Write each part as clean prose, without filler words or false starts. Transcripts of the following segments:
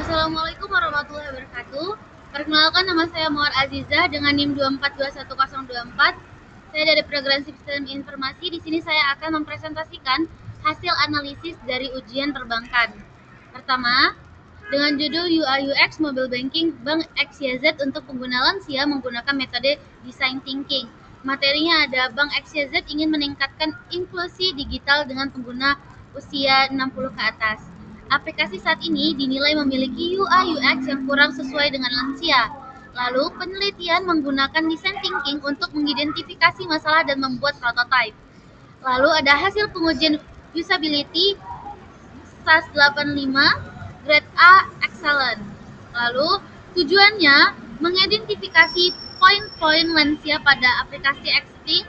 Assalamualaikum warahmatullahi wabarakatuh. Perkenalkan, nama saya Mawar Aziza dengan NIM 2421024. Saya dari Program Sistem Informasi. Di sini saya akan mempresentasikan hasil analisis dari ujian perbankan. Pertama, dengan judul UI UX Mobile Banking Bank XYZ untuk pengguna lansia menggunakan metode Design Thinking. Materinya ada Bank XYZ ingin meningkatkan inklusi digital dengan pengguna usia 60 ke atas. Aplikasi saat ini dinilai memiliki UI UX yang kurang sesuai dengan lansia. Lalu, penelitian menggunakan design thinking untuk mengidentifikasi masalah dan membuat prototipe. Lalu ada hasil pengujian usability SAS 85 grade A excellent. Lalu, tujuannya mengidentifikasi poin-poin lansia pada aplikasi existing,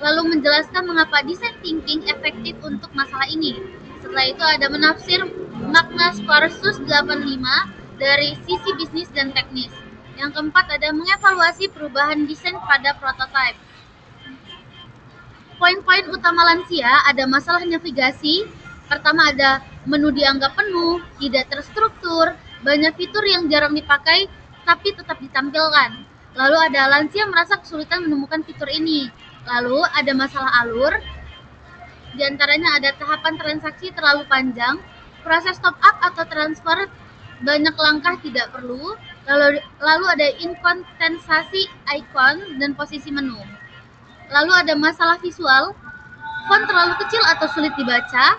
lalu menjelaskan mengapa design thinking efektif untuk masalah ini. Setelah itu ada menafsir makna Sparsus 85 dari sisi bisnis dan teknis. Yang keempat ada mengevaluasi perubahan desain pada prototipe. Poin-poin utama lansia ada masalah navigasi. Pertama ada menu dianggap penuh, tidak terstruktur, banyak fitur yang jarang dipakai tapi tetap ditampilkan. Lalu ada lansia merasa kesulitan menemukan fitur ini. Lalu ada masalah alur. Di antaranya ada tahapan transaksi terlalu panjang, proses top up atau transfer banyak langkah tidak perlu, lalu ada inkontensasi icon dan posisi menu. Lalu ada masalah visual, font terlalu kecil atau sulit dibaca,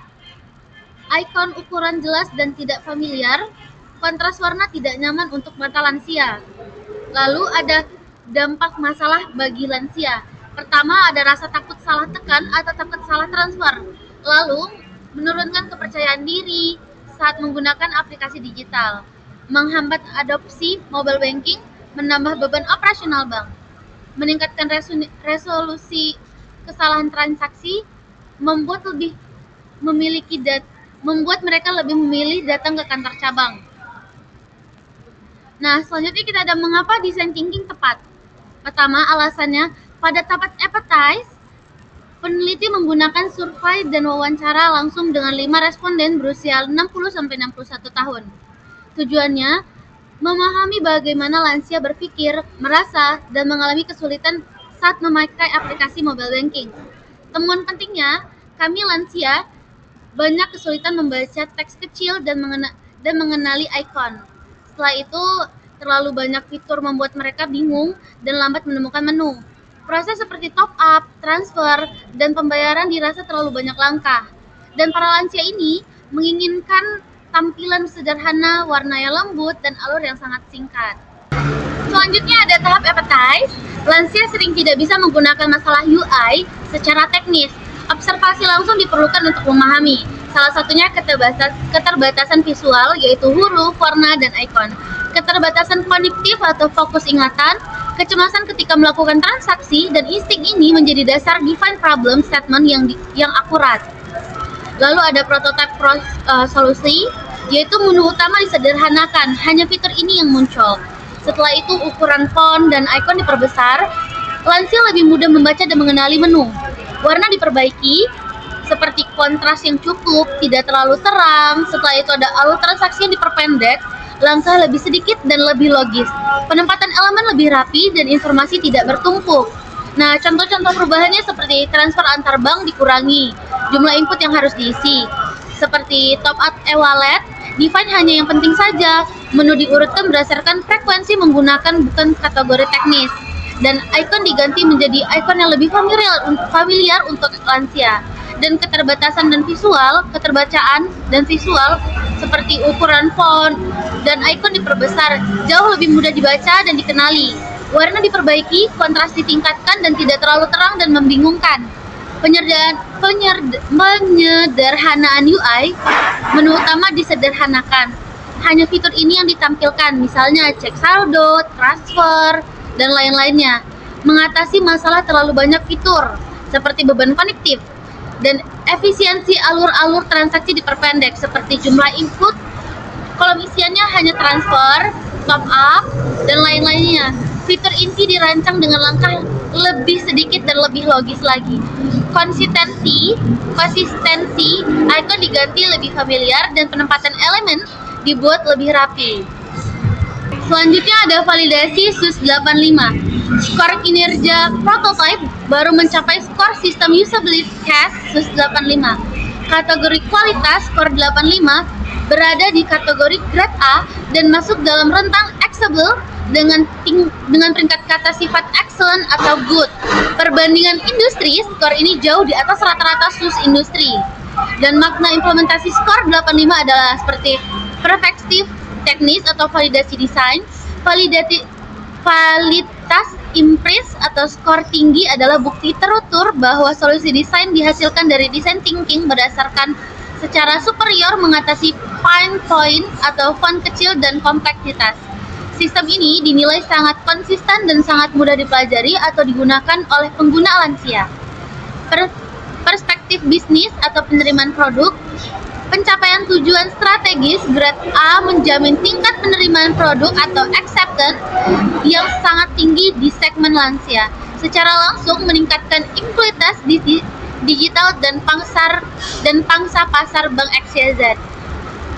icon ukuran jelas dan tidak familiar, kontras warna tidak nyaman untuk mata lansia. Lalu ada dampak masalah bagi lansia. Pertama ada rasa takut salah tekan atau takut salah transfer. Lalu menurunkan kepercayaan diri saat menggunakan aplikasi digital, menghambat adopsi mobile banking, menambah beban operasional bank, meningkatkan resolusi kesalahan transaksi, membuat mereka lebih memilih datang ke kantor cabang. Nah, selanjutnya kita ada mengapa design thinking tepat. Pertama, alasannya pada tahap appetize, peneliti menggunakan survei dan wawancara langsung dengan 5 responden berusia 60-61 tahun. Tujuannya, memahami bagaimana lansia berpikir, merasa, dan mengalami kesulitan saat memakai aplikasi mobile banking. Temuan pentingnya, kami lansia banyak kesulitan membaca teks kecil dan mengenali icon. Setelah itu, terlalu banyak fitur membuat mereka bingung dan lambat menemukan menu. Proses seperti top up, transfer, dan pembayaran dirasa terlalu banyak langkah. Dan para lansia ini menginginkan tampilan sederhana, warna yang lembut, dan alur yang sangat singkat. Selanjutnya ada tahap appetize. Lansia sering tidak bisa menggunakan masalah UI secara teknis. Observasi langsung diperlukan untuk memahami. Salah satunya keterbatasan visual, yaitu huruf, warna, dan icon. Keterbatasan kognitif atau fokus ingatan, kecemasan ketika melakukan transaksi, dan insting ini menjadi dasar define problem statement yang akurat. Lalu ada prototype solusi, yaitu menu utama disederhanakan, hanya fitur ini yang muncul. Setelah itu ukuran font dan icon diperbesar, lansia lebih mudah membaca dan mengenali menu. Warna diperbaiki, seperti kontras yang cukup, tidak terlalu terang. Setelah itu ada alur transaksi yang diperpendek, langkah lebih sedikit dan lebih logis. Penempatan elemen lebih rapi dan informasi tidak bertumpuk. Nah, contoh-contoh perubahannya seperti transfer antar bank dikurangi, jumlah input yang harus diisi. Seperti top up e-wallet, define hanya yang penting saja. Menu diurutkan berdasarkan frekuensi menggunakan bukan kategori teknis. Dan icon diganti menjadi icon yang lebih familiar untuk lansia. Dan keterbatasan dan visual, keterbacaan dan visual seperti ukuran font dan icon diperbesar, jauh lebih mudah dibaca dan dikenali. Warna diperbaiki, kontras ditingkatkan dan tidak terlalu terang dan membingungkan. Penyederhanaan UI, menu utama disederhanakan. Hanya fitur ini yang ditampilkan, misalnya cek saldo, transfer, dan lain-lainnya. Mengatasi masalah terlalu banyak fitur, seperti beban konektif. Dan efisiensi alur-alur transaksi diperpendek, seperti jumlah input, kolom isiannya hanya transfer, top up, dan lain-lainnya. Fitur inti dirancang dengan langkah lebih sedikit dan lebih logis lagi. Konsistensi, icon diganti lebih familiar dan penempatan elemen dibuat lebih rapi. Selanjutnya ada validasi SUS 85. Skor kinerja prototype baru mencapai skor sistem usability test SUS 85. Kategori kualitas skor 85 berada di kategori grade A dan masuk dalam rentang acceptable dengan peringkat kata sifat excellent atau good. Perbandingan industri, skor ini jauh di atas rata-rata SUS industri. Dan makna implementasi skor 85 adalah seperti perspektif teknis atau validasi desain, validitas impres atau skor tinggi adalah bukti terukur bahwa solusi desain dihasilkan dari desain thinking berdasarkan secara superior mengatasi pain point atau font kecil dan kompleksitas. Sistem ini dinilai sangat konsisten dan sangat mudah dipelajari atau digunakan oleh pengguna lansia. Perspektif bisnis atau penerimaan produk. Pencapaian tujuan strategis grade A menjamin tingkat penerimaan produk atau acceptance yang sangat tinggi di segmen lansia, secara langsung meningkatkan inklusivitas digital dan pangsa pasar Bank XYZ.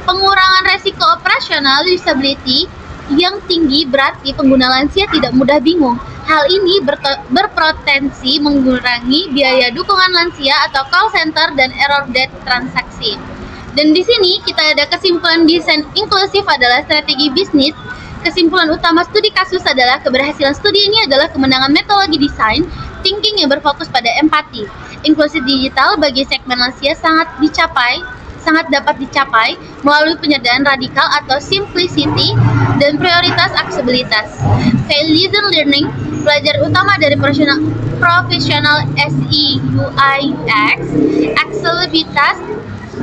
Pengurangan resiko operasional usability yang tinggi berarti pengguna lansia tidak mudah bingung. Hal ini berpotensi mengurangi biaya dukungan lansia atau call center dan error rate transaksi. Dan di sini kita ada kesimpulan desain inklusif adalah strategi bisnis. Kesimpulan utama studi kasus adalah keberhasilan studi ini adalah kemenangan metodologi desain thinking yang berfokus pada empati. Inklusi digital bagi segmen lansia sangat dapat dicapai melalui penyederhanaan radikal atau simplicity dan prioritas aksesibilitas. Key learning, pelajar utama dari profesional SI UI UX, aksesibilitas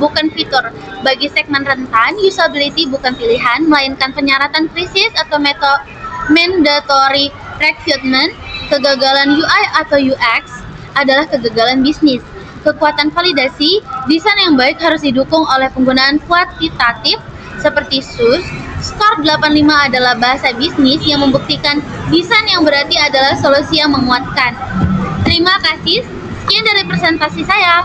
bukan fitur. Bagi segmen rentan, usability bukan pilihan, melainkan penyaratan krisis atau mandatory recruitment. Kegagalan UI atau UX adalah kegagalan bisnis. Kekuatan validasi, desain yang baik harus didukung oleh penggunaan kuantitatif seperti SUS. Skor 85 adalah bahasa bisnis yang membuktikan desain yang berarti adalah solusi yang menguatkan. Terima kasih, sekian dari presentasi saya.